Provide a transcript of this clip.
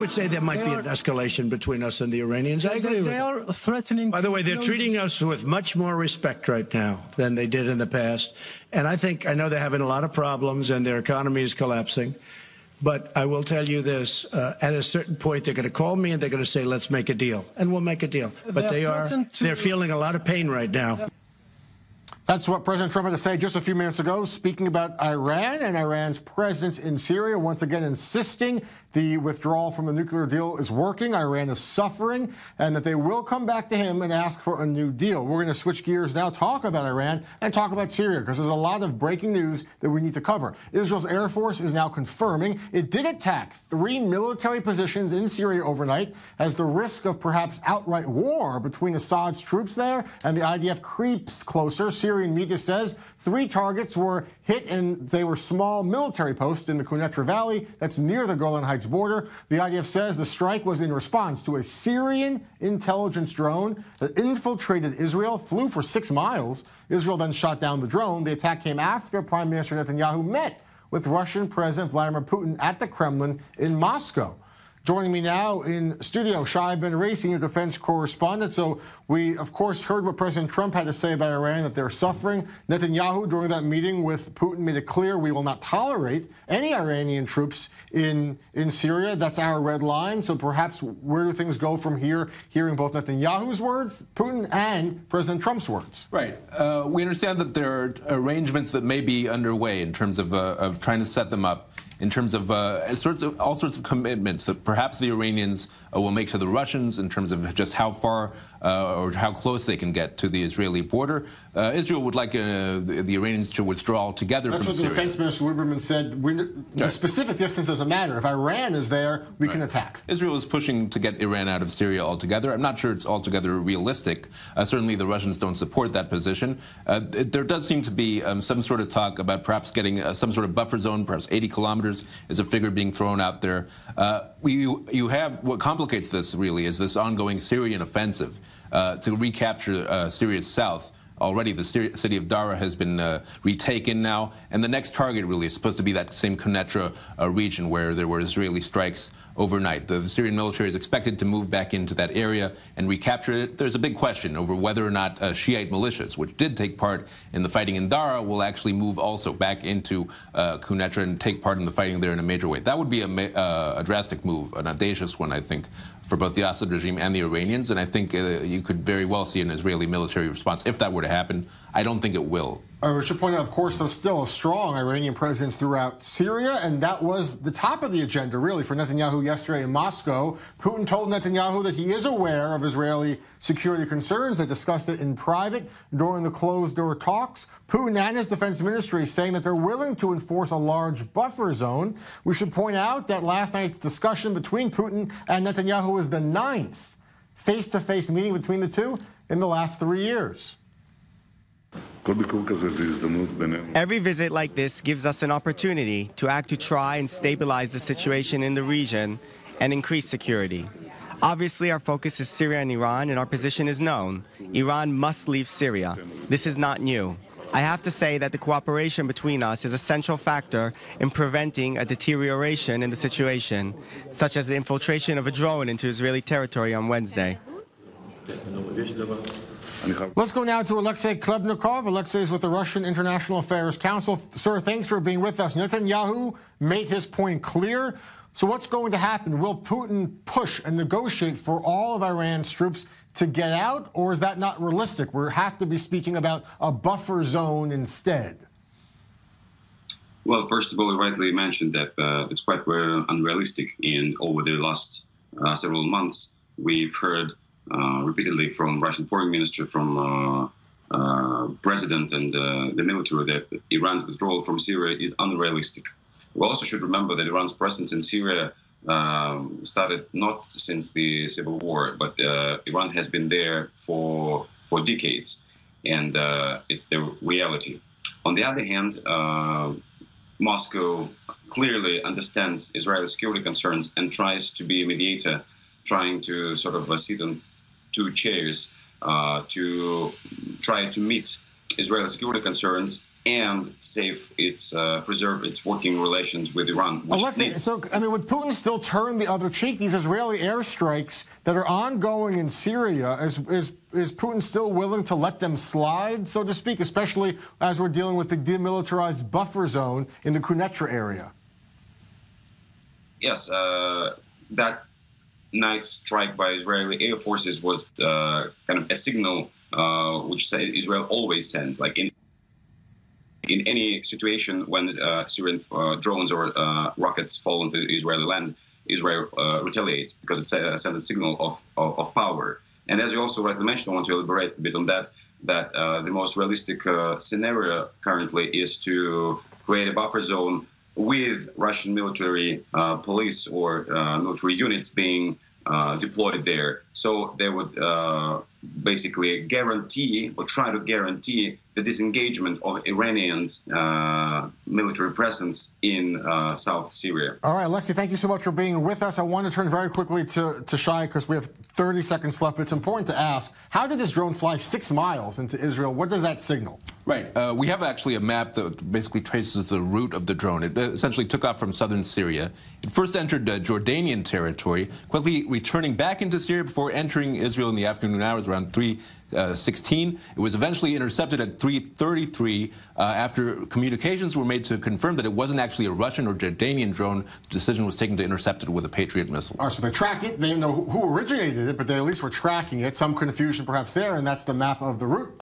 would say there might be an escalation between us and the Iranians. I agree with They are threatening. By the way, they're treating us with much more respect right now than they did in the past. And I know they're having a lot of problems and their economy is collapsing. But I will tell you this, at a certain point, they're going to call me and they're going to say, let's make a deal. And we'll make a deal. But they're feeling a lot of pain right now. That's what President Trump had to say just a few minutes ago, speaking about Iran and Iran's presence in Syria, once again insisting the withdrawal from the nuclear deal is working, Iran is suffering, and that they will come back to him and ask for a new deal. We're going to switch gears now, talk about Iran and talk about Syria, because there's a lot of breaking news that we need to cover. Israel's Air Force is now confirming it did attack 3 military positions in Syria overnight, as the risk of perhaps outright war between Assad's troops there and the IDF creeps closer. Syrian media says 3 targets were hit, and they were small military posts in the Quneitra Valley. That's near the Golan Heights border. The IDF says the strike was in response to a Syrian intelligence drone that infiltrated Israel, flew for 6 miles. Israel then shot down the drone. The attack came after Prime Minister Netanyahu met with Russian President Vladimir Putin at the Kremlin in Moscow. Joining me now in studio, Shai Ben-Ari, senior defense correspondent. So we, of course, heard what President Trump had to say about Iran, that they're suffering. Netanyahu, during that meeting with Putin, made it clear we will not tolerate any Iranian troops in Syria. That's our red line. So perhaps where do things go from here, hearing both Netanyahu's words, Putin, and President Trump's words? Right. We understand that there are arrangements that may be underway in terms of trying to set them up, in terms of all sorts of commitments that perhaps the Iranians will make to the Russians in terms of just how far or how close they can get to the Israeli border. Israel would like the Iranians to withdraw altogether from Syria. That's what the Defense Minister Lieberman said. The specific distance doesn't matter. If Iran is there, we can attack. Israel is pushing to get Iran out of Syria altogether. I'm not sure it's altogether realistic. Certainly the Russians don't support that position. There does seem to be some sort of talk about perhaps getting some sort of buffer zone, perhaps 80 kilometers is a figure being thrown out there. You have what complicates this really is this ongoing Syrian offensive to recapture Syria's south. Already the city of Daraa has been retaken now, and the next target really is supposed to be that same Quneitra region where there were Israeli strikes overnight. The Syrian military is expected to move back into that area and recapture it. There's a big question over whether or not Shiite militias, which did take part in the fighting in Daraa, will actually move also back into Quneitra and take part in the fighting there in a major way. That would be a drastic move, an audacious one, I think, for both the Assad regime and the Iranians, and I think you could very well see an Israeli military response if that were to happen. I don't think it will. We should point out, of course, there's still a strong Iranian presence throughout Syria, and that was the top of the agenda, really, for Netanyahu yesterday in Moscow. Putin told Netanyahu that he is aware of Israeli security concerns. They discussed it in private during the closed-door talks. Putin and his defense ministry saying that they're willing to enforce a large buffer zone. We should point out that last night's discussion between Putin and Netanyahu was the 9th face-to-face meeting between the two in the last 3 years. Every visit like this gives us an opportunity to act to try and stabilize the situation in the region and increase security. Obviously, our focus is Syria and Iran, and our position is known. Iran must leave Syria. This is not new. I have to say that the cooperation between us is a central factor in preventing a deterioration in the situation, such as the infiltration of a drone into Israeli territory on Wednesday. Let's go now to Alexey Khlebnikov. Alexey is with the Russian International Affairs Council. Sir, thanks for being with us. Netanyahu made his point clear. So what's going to happen? Will Putin push and negotiate for all of Iran's troops to get out, or is that not realistic? We have to be speaking about a buffer zone instead. Well, first of all, you rightly mentioned that it's quite unrealistic. And over the last several months, we've heard repeatedly from Russian foreign minister, from president and the military that Iran's withdrawal from Syria is unrealistic. We also should remember that Iran's presence in Syria started not since the civil war, but Iran has been there for decades, and it's the reality. On the other hand, Moscow clearly understands Israeli security concerns and tries to be a mediator, trying to sort of sit on 2 chairs to try to meet Israeli security concerns and preserve its working relations with Iran. Alexey, so, I mean, would Putin still turn the other cheek? These Israeli airstrikes that are ongoing in Syria, is Putin still willing to let them slide, so to speak, especially as we're dealing with the demilitarized buffer zone in the Quneitra area? Yes, that night's strike by Israeli air forces was kind of a signal which Israel always sends, like in any situation when Syrian drones or rockets fall into Israeli land, Israel retaliates because it sends a signal of power. And as you also rightly mentioned, I want to elaborate a bit on that the most realistic scenario currently is to create a buffer zone with Russian military police or military units being deployed there. So they would basically guarantee or try to guarantee the disengagement of Iranians' military presence in South Syria. All right, Alexey, thank you so much for being with us. I want to turn very quickly to Shai because we have 30 seconds left, but it's important to ask, how did this drone fly 6 miles into Israel? What does that signal? Right. We have actually a map that basically traces the route of the drone. It essentially took off from southern Syria. It first entered Jordanian territory, quickly returning back into Syria before entering Israel in the afternoon hours around 3:16. It was eventually intercepted at 3:33 after communications were made to confirm that it wasn't actually a Russian or Jordanian drone. The decision was taken to intercept it with a Patriot missile. All right, so they tracked it. They didn't know who originated it, but they at least were tracking it. Some confusion perhaps there, and that's the map of the route